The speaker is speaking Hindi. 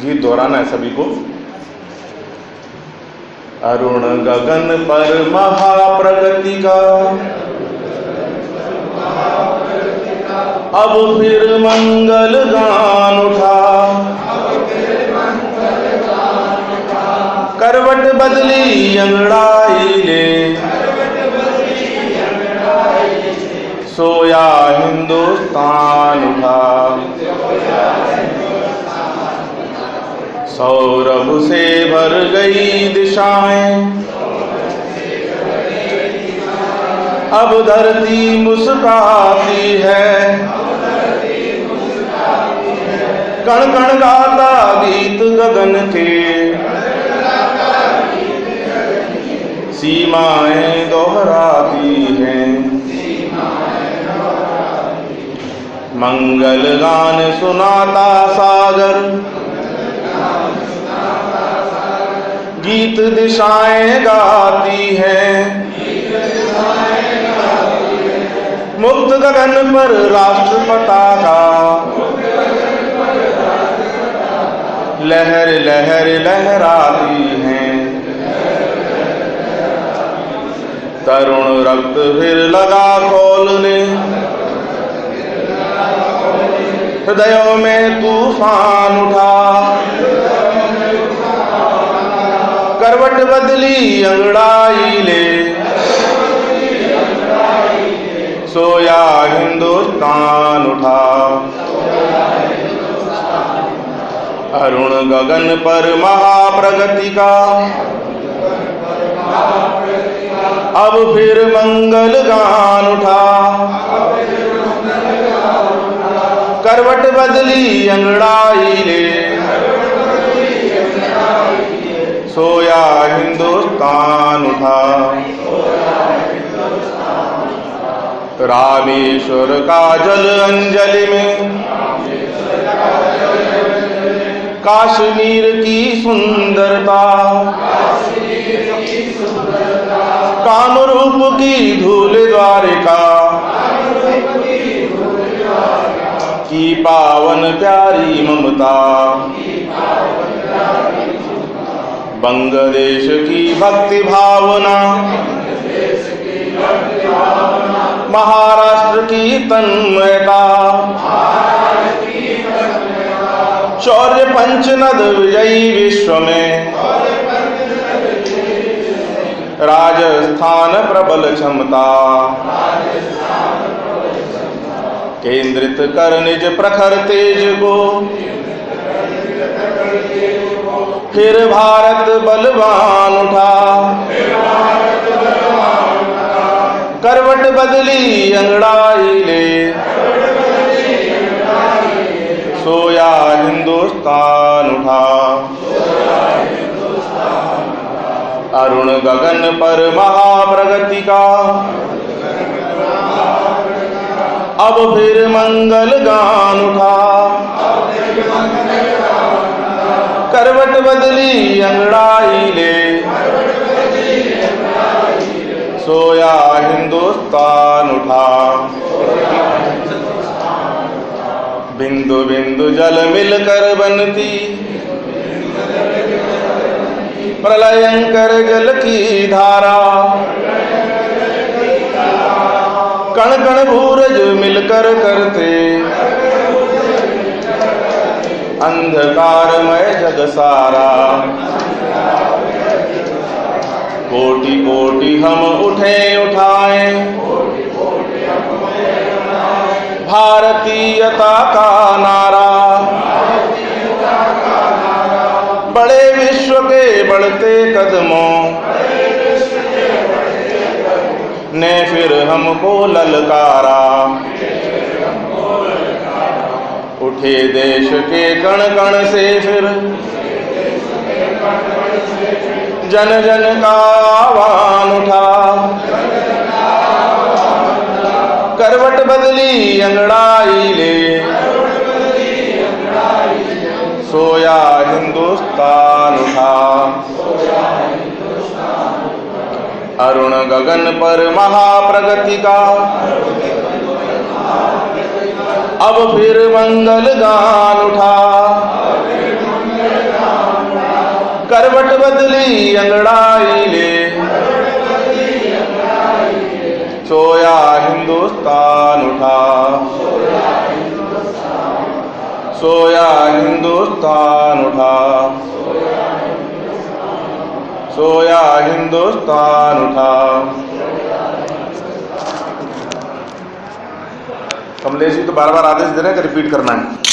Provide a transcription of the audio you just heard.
गीत दोहराना है सभी को। अरुण गगन पर महाप्रगति का अब फिर मंगल गान उठा, करवट बदली अंगड़ाई ले, सोया हिंदुस्तान उठा। सौरभ से भर गई दिशाएं, अब धरती मुस्काती है, कण कण गाता गीत गगन के, सीमाएं दोहराती हैं। मंगल गान सुनाता सागर, गीत दिशाएं गाती हैं। मुक्त गगन पर राष्ट्र पताका, लहर लहर लहराती हैं। तरुण रक्त फिर लगा खौलने, हृदयों में तूफान उठा, करवट बदली अंगड़ाई ले, सोया हिंदुस्तान उठा। अरुण गगन पर महाप्रगति का अब फिर मंगल गान उठा, करवट बदली अंगड़ाई ले, सोया हिंदुस्तान उठा। रामेश्वर का जल अंजलि में, काश्मीर की सुंदरता, कामरूप की धूल द्वारिका, की पावन प्यारी ममता, बंगदेश की भक्ति भावना, महाराष्ट्र की तन्मयता, शौर्य पंचनद विजयी विश्व में, राजस्थान प्रबल क्षमता, केंद्रित कर निज प्रखर तेज को, फिर भारत बलवान उठा, करवट बदली अंगड़ाई ले, सोया हिंदुस्तान उठा। अरुण गगन पर महाप्रगति का अब फिर मंगल गान उठा, करवट बदली अंगड़ाई ले, सोया हिंदुस्तान उठा। बिंदु बिंदु जल मिलकर बनती, प्रलयंकर जल की धारा, कण कण भूरज मिलकर करते, अंधकारमय जग सारा। कोटि कोटि हम उठे उठाए, भारतीयता का नारा, बड़े विश्व के बढ़ते कदमों ने फिर हमको ललकारा। उठे देश के कण कण से फिर जन जन का आह्वान उठा, करवट बदली अंगड़ाई ले, सोया हिंदुस्तान उठा। अरुण गगन पर महाप्रगति का अब फिर मंगल गान उठा, करवट बदली अंगड़ाई ले, सोया हिंदुस्तान उठा, सोया हिंदुस्तान उठा, सोया हिंदुस्तान उठा। कमलेश जी तो बार बार आदेश दे रहे हैं कि रिपीट करना है।